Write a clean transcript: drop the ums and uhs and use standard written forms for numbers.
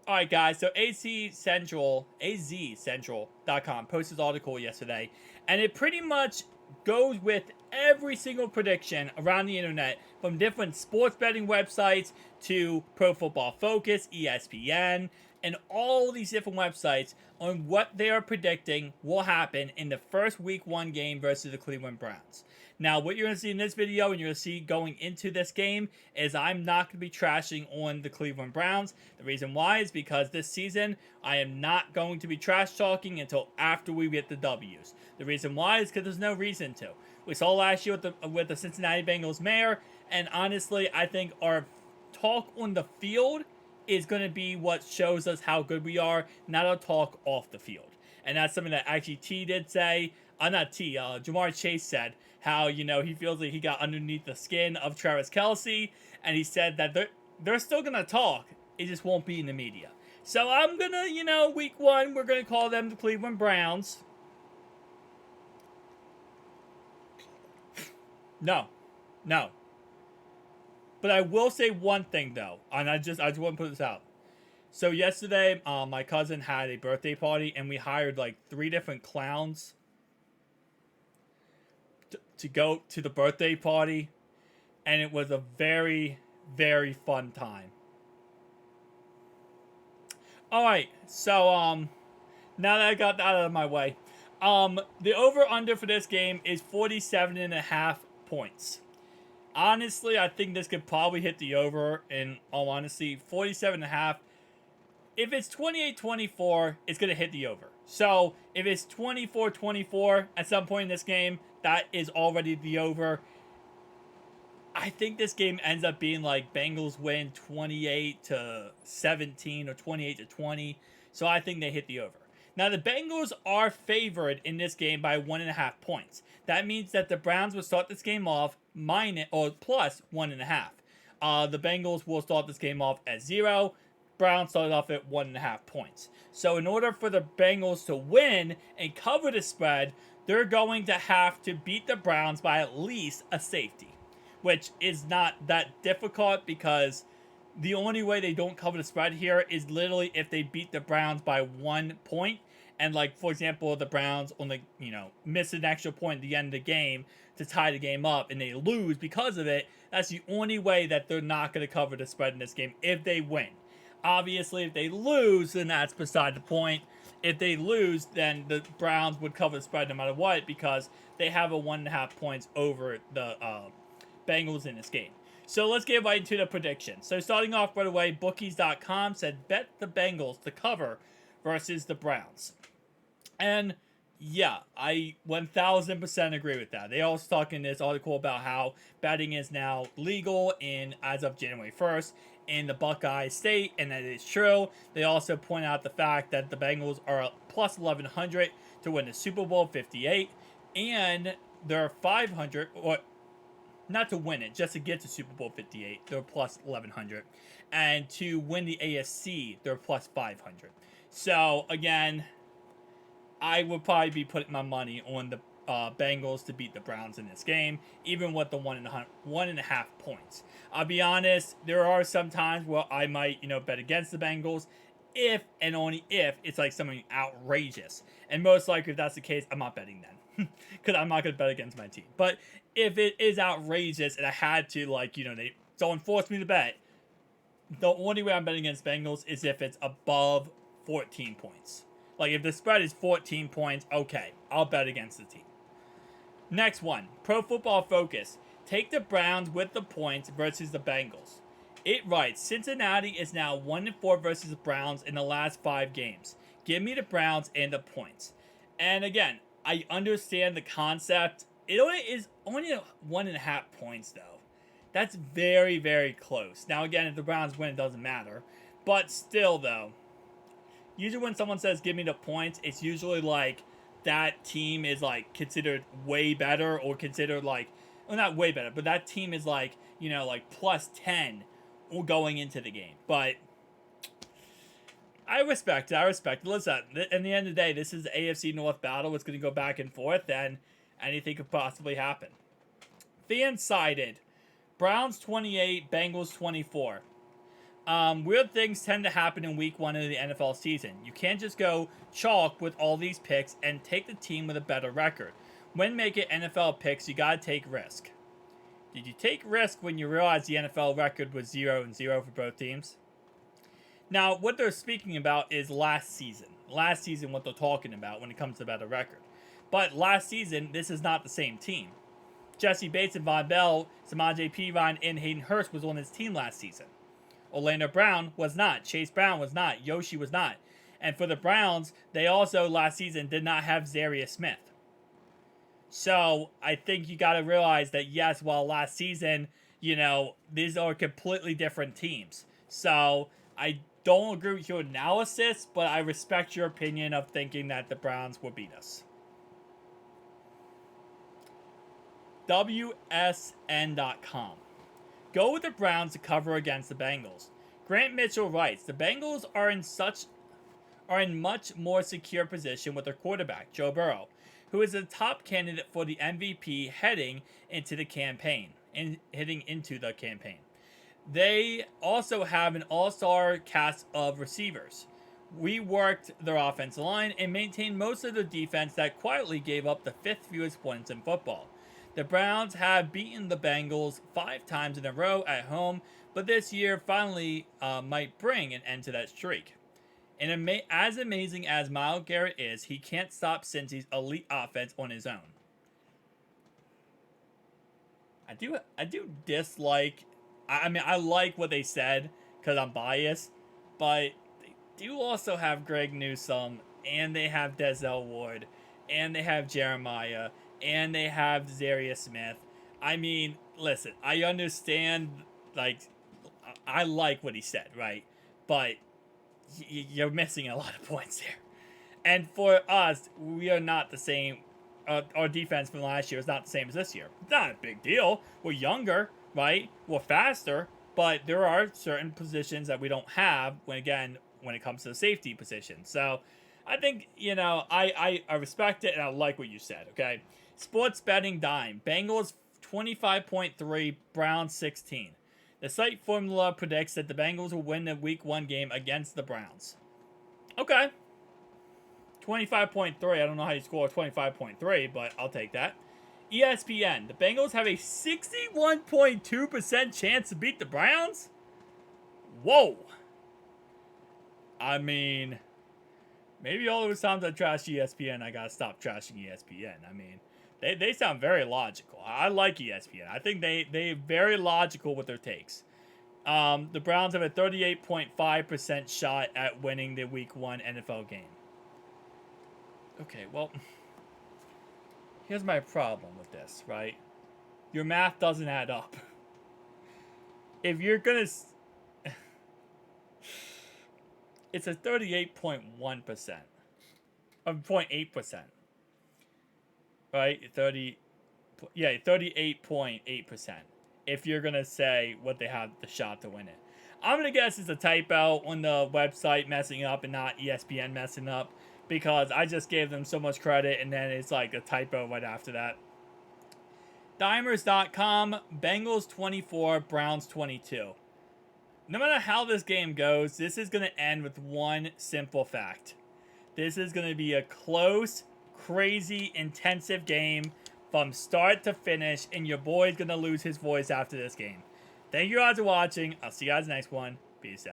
All right, guys. So AZCentral.com posted this article yesterday, and it pretty much goes with every single prediction around the internet, from different sports betting websites to Pro Football Focus, ESPN, and all these different websites on what they are predicting will happen in the first Week 1 game versus the Cleveland Browns. Now, what you're going to see in this video and you're going to see going into this game is I'm not going to be trashing on the Cleveland Browns. The reason why is because this season, I am not going to be trash talking until after we get the W's. The reason why is because there's no reason to. We saw last year with the Cincinnati Bengals mayor, and honestly, I think our talk on the field is going to be what shows us how good we are, not our talk off the field. And that's something that actually T did say. Not T, Jamar Chase said how, he feels like he got underneath the skin of Travis Kelce, and he said that they're still going to talk, it just won't be in the media. So I'm going to, Week 1, we're going to call them the Cleveland Browns. No. But I will say one thing, though, and I just want to put this out. So yesterday, my cousin had a birthday party, and we hired like 3 different clowns to go to the birthday party, and it was a very, very fun time. Alright, so, now that I got that out of my way, the over-under for this game is 47.5 points. Honestly, I think this could probably hit the over, in all honesty. 47.5. If it's 28-24, it's going to hit the over. So, if it's 24-24 at some point in this game, that is already the over. I think this game ends up being like Bengals win 28-17 or 28-20. So, I think they hit the over. Now, the Bengals are favored in this game by 1.5 points. That means that the Browns will start this game off plus 1.5. The Bengals will start this game off at 0. Browns started off at 1.5 points. So in order for the Bengals to win and cover the spread, they're going to have to beat the Browns by at least a safety, which is not that difficult because the only way they don't cover the spread here is literally if they beat the Browns by 1 point. And like, for example, the Browns only, miss an extra point at the end of the game to tie the game up and they lose because of it. That's the only way that they're not going to cover the spread in this game if they win. Obviously, if they lose, then that's beside the point. If they lose, then the Browns would cover the spread no matter what because they have a 1.5 points over the Bengals in this game. So let's get right into the prediction. So starting off right away, bookies.com said bet the Bengals to cover versus the Browns. And yeah, I 1000% agree with that. They also talk in this article about how betting is now legal as of January 1st in the Buckeye State, and that is true. They also point out the fact that the Bengals are plus 1,100 to win the Super Bowl 58, and they're 500, or not to win it, just to get to Super Bowl 58, they're plus 1,100, and to win the AFC, they're plus 500. So again, I would probably be putting my money on the Bengals to beat the Browns in this game, even with the 1.5 points. I'll be honest, there are some times where I might, bet against the Bengals if and only if it's like something outrageous. And most likely, if that's the case, I'm not betting then because I'm not going to bet against my team. But if it is outrageous and I had to, someone forced me to bet, the only way I'm betting against Bengals is if it's above 14 points. Like, if the spread is 14 points, okay, I'll bet against the team. Next one, Pro Football Focus. Take the Browns with the points versus the Bengals. It writes, Cincinnati is now 1-4 versus the Browns in the last 5 games. Give me the Browns and the points. And again, I understand the concept. It is only 1.5 points, though. That's very, very close. Now, again, if the Browns win, it doesn't matter. But still, though, usually when someone says give me the points, it's usually like that team is like considered way better or considered like, well, not way better, but that team is like, like plus 10 or going into the game. But I respect it. Listen, in the end of the day, this is the AFC North battle. It's going to go back and forth, and anything could possibly happen. Fan-sided, Browns 28, Bengals 24. Weird things tend to happen in week 1 of the NFL season. You can't just go chalk with all these picks and take the team with a better record. When making NFL picks, you gotta take risk. Did you take risk when you realized the NFL record was 0-0 for both teams? Now, what they're speaking about is last season. Last season, what they're talking about when it comes to better record. But last season, this is not the same team. Jesse Bates and Von Bell, Samaje Perine, and Hayden Hurst was on his team last season. Orlando Brown was not. Chase Brown was not. Yoshi was not. And for the Browns, they also last season did not have Zarius Smith. So I think you got to realize that, yes, while last season, these are completely different teams. So I don't agree with your analysis, but I respect your opinion of thinking that the Browns will beat us. WSN.com. Go with the Browns to cover against the Bengals. Grant Mitchell writes, the Bengals are in much more secure position with their quarterback, Joe Burrow, who is the top candidate for the MVP heading into the campaign. They also have an all-star cast of receivers. We worked their offensive line and maintained most of their defense that quietly gave up the 5th fewest points in football. The Browns have beaten the Bengals 5 times in a row at home, but this year finally might bring an end to that streak. And as amazing as Myles Garrett is, he can't stop Cincy's elite offense on his own. I do dislike. I like what they said because I'm biased, but they do also have Greg Newsome, and they have Denzel Ward, and they have Jeremiah, and they have Zarius Smith. I mean, listen, I understand. I like what he said, right? But you're missing a lot of points here. And for us, we are not the same. Our defense from last year is not the same as this year. It's not a big deal. We're younger, right? We're faster, but there are certain positions that we don't have when it comes to the safety position. So I think, I respect it and I like what you said, okay? Sports betting dime. Bengals 25.3, Browns 16. The site formula predicts that the Bengals will win the Week 1 game against the Browns. Okay. 25.3. I don't know how you score 25.3, but I'll take that. ESPN. The Bengals have a 61.2% chance to beat the Browns? Whoa. I mean, maybe all those times I trash ESPN, I gotta stop trashing ESPN. I mean, they sound very logical. I like ESPN. I think they're very logical with their takes. The Browns have a 38.5% shot at winning the Week 1 NFL game. Okay, well, here's my problem with this, right? Your math doesn't add up. If you're gonna... It's a 38.1%. Of 0.8%. Right? 38.8%. If you're going to say what they have the shot to win it. I'm going to guess it's a typo on the website messing up and not ESPN messing up. Because I just gave them so much credit and then it's like a typo right after that. Dimers.com, Bengals 24, Browns 22. No matter how this game goes, this is going to end with one simple fact. This is going to be a close, crazy, intensive game from start to finish, and your boy's going to lose his voice after this game. Thank you guys for watching. I'll see you guys next one. Peace out.